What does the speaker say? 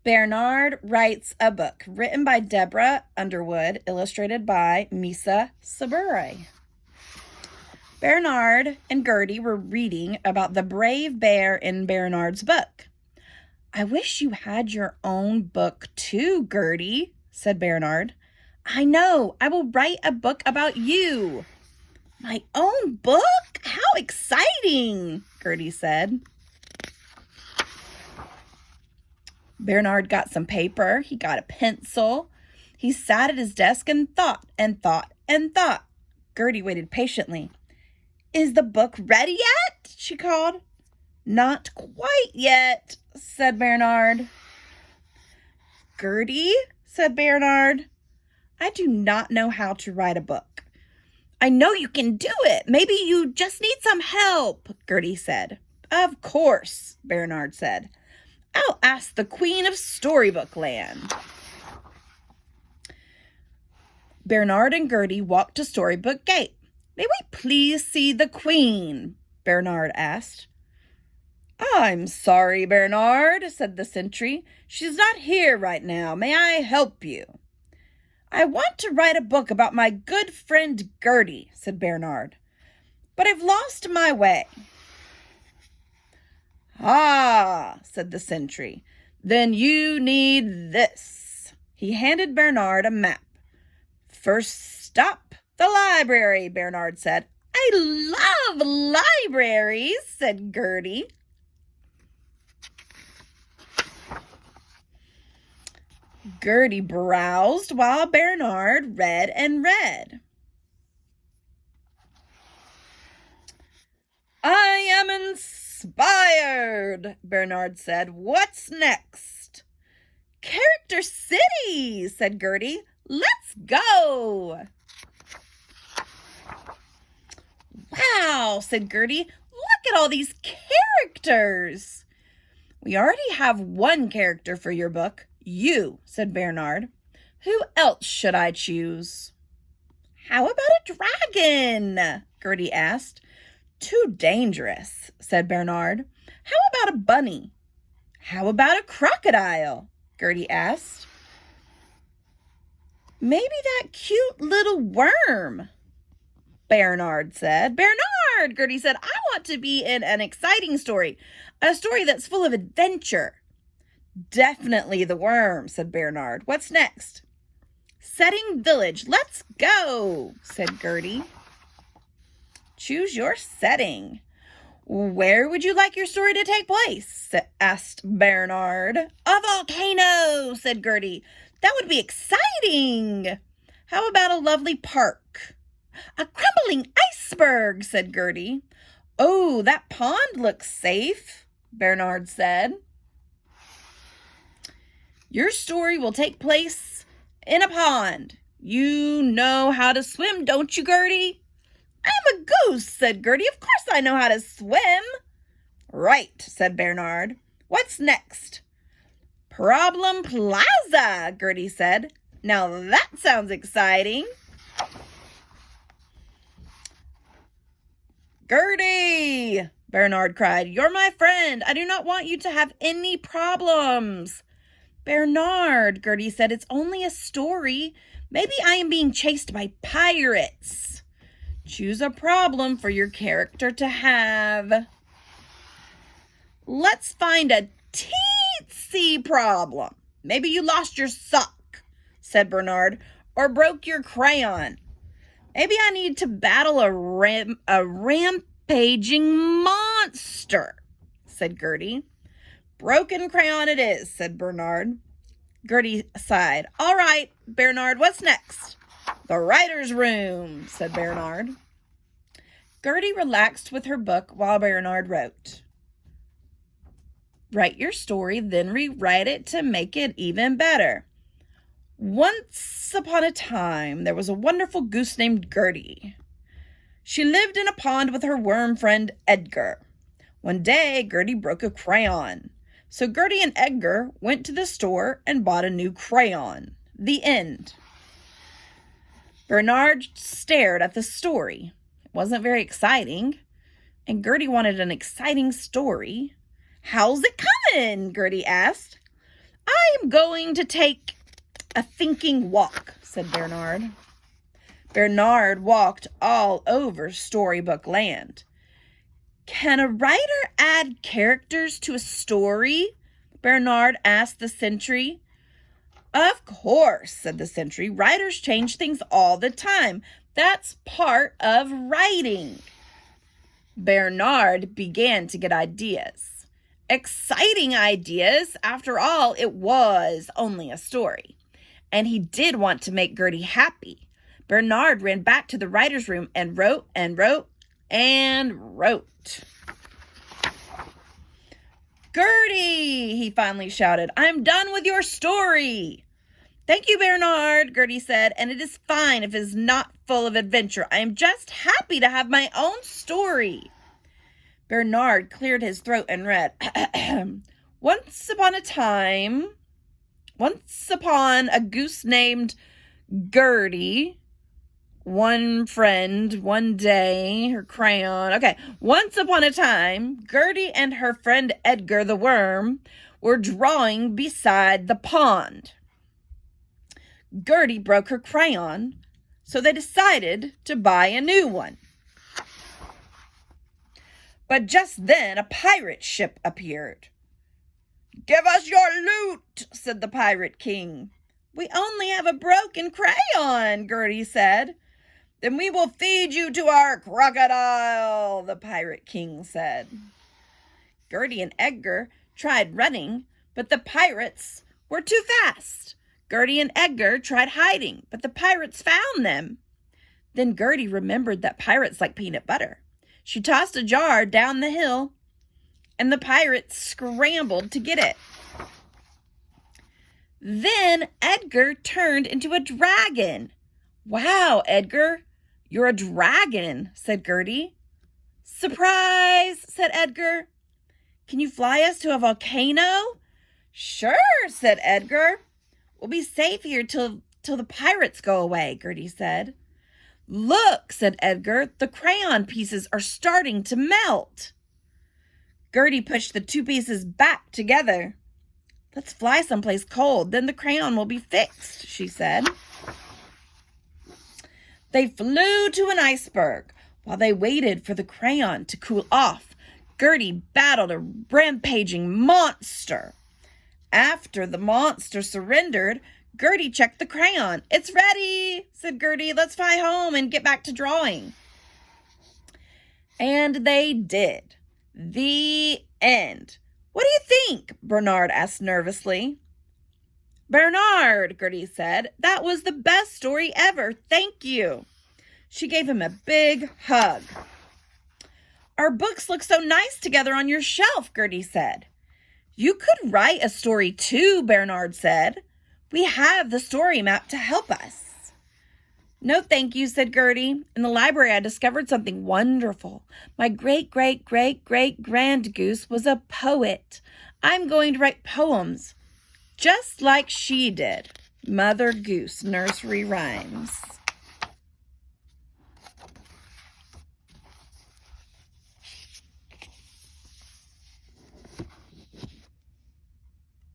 Bearnard writes a book, written by Deborah Underwood, illustrated by Misa Sabure. Bearnard and Gertie were reading about the brave bear in Bearnard's book. "I wish you had your own book too, Gertie," said Bearnard. "I know. I will write a book about you." "My own book? How exciting!" Gertie said. Bearnard got some paper. He got a pencil. He sat at his desk and thought and thought and thought. Gertie waited patiently. "Is the book ready yet?" she called. "Not quite yet," said Bearnard. "Gertie," said Bearnard, "I do not know how to write a book." "I know you can do it. Maybe you just need some help," Gertie said. "Of course," Bearnard said. "I'll ask the Queen of Storybook Land." Bearnard and Gertie walked to Storybook Gate. "May we please see the Queen?" Bearnard asked. "I'm sorry, Bearnard," said the sentry. "She's not here right now. May I help you?" "I want to write a book about my good friend Gertie," said Bearnard, "but I've lost my way." "Ah," said the sentry, "then you need this." He handed Bearnard a map. "First stop, the library," Bearnard said. "I love libraries," said Gertie. Gertie browsed while Bearnard read and read. "I am inspired," Bearnard said. "What's next?" "Character City," said Gertie. "Let's go." "Wow," said Gertie. "Look at all these characters." "We already have one character for your book. You," said Bearnard. "Who else should I choose?" "How about a dragon?" Gertie asked. "Too dangerous," said Bearnard. "How about a bunny?" "How about a crocodile?" Gertie asked. "Maybe that cute little worm," Bearnard said. "Bearnard," Gertie said, "I want to be in an exciting story, a story that's full of adventure." "Definitely the worm," said Bearnard. "What's next?" "Setting village. Let's go," said Gertie. "Choose your setting." "Where would you like your story to take place?" asked Bearnard. "A volcano," said Gertie. "That would be exciting." "How about a lovely park?" "A crumbling iceberg," said Gertie. "Oh, that pond looks safe," Bearnard said. "Your story will take place in a pond. You know how to swim, don't you, Gertie?" "I'm a goose," said Gertie. "Of course I know how to swim." "Right," said Bearnard. "What's next?" "Problem Plaza," Gertie said. "Now that sounds exciting." "Gertie," Bearnard cried, "you're my friend. I do not want you to have any problems." "Bearnard," Gertie said, "it's only a story. Maybe I am being chased by pirates." "Choose a problem for your character to have." "Let's find a teensy problem. Maybe you lost your sock," said Bearnard, "or broke your crayon." "Maybe I need to battle a rampaging monster," said Gertie. "Broken crayon it is," said Bearnard. Gertie sighed. "All right, Bearnard, what's next?" "The writer's room," said Bearnard. Gertie relaxed with her book while Bearnard wrote. "Write your story, then rewrite it to make it even better. Once upon a time, there was a wonderful goose named Gertie. She lived in a pond with her worm friend Edgar. One day, Gertie broke a crayon. So Gertie and Edgar went to the store and bought a new crayon. The end." Bearnard stared at the story. It wasn't very exciting, and Gertie wanted an exciting story. "How's it coming?" Gertie asked. "I I'm going to take a thinking walk, said Bearnard. Bearnard walked all over Storybook Land. Can a writer add characters to a story? Bearnard asked the sentry. Of course, said the sentry. Writers change things all the time. That's part of writing. Bearnard began to get ideas. Exciting ideas. After all, it was only a story. And he did want to make Gertie happy. Bearnard ran back to the writer's room and wrote and wrote and wrote. Gertie, he finally shouted, I'm done with your story. Thank you, Bearnard, Gertie said, and it is fine if it is not full of adventure. I am just happy to have my own story. Bearnard cleared his throat and read, Once upon a goose named Gertie, one friend, one day, her crayon. Okay, once upon a time, Gertie and her friend Edgar the worm were drawing beside the pond. Gertie broke her crayon, so they decided to buy a new one. But just then a pirate ship appeared. Give us your loot, said the pirate king. We only have a broken crayon, Gertie said. Then we will feed you to our crocodile, the pirate king said. Gertie and Edgar tried running, but the pirates were too fast. Gertie and Edgar tried hiding, but the pirates found them. Then Gertie remembered that pirates like peanut butter. She tossed a jar down the hill, and the pirates scrambled to get it. Then Edgar turned into a dragon. Wow, Edgar, you're a dragon, said Gertie. Surprise, said Edgar. Can you fly us to a volcano? Sure, said Edgar. We'll be safe here till the pirates go away, Gertie said. Look, said Edgar, the crayon pieces are starting to melt. Gertie pushed the two pieces back together. Let's fly someplace cold, then the crayon will be fixed, she said. They flew to an iceberg. While they waited for the crayon to cool off, Gertie battled a rampaging monster. After the monster surrendered, Gertie checked the crayon. It's ready, said Gertie. Let's fly home and get back to drawing. And they did. The end. What do you think? Bearnard asked nervously. Bearnard, Gertie said, that was the best story ever. Thank you. She gave him a big hug. Our books look so nice together on your shelf, Gertie said. You could write a story too, Bearnard said. We have the story map to help us. No, thank you, said Gertie. In the library, I discovered something wonderful. My great-great-great-great-grand goose was a poet. I'm going to write poems, just like she did. Mother Goose Nursery Rhymes.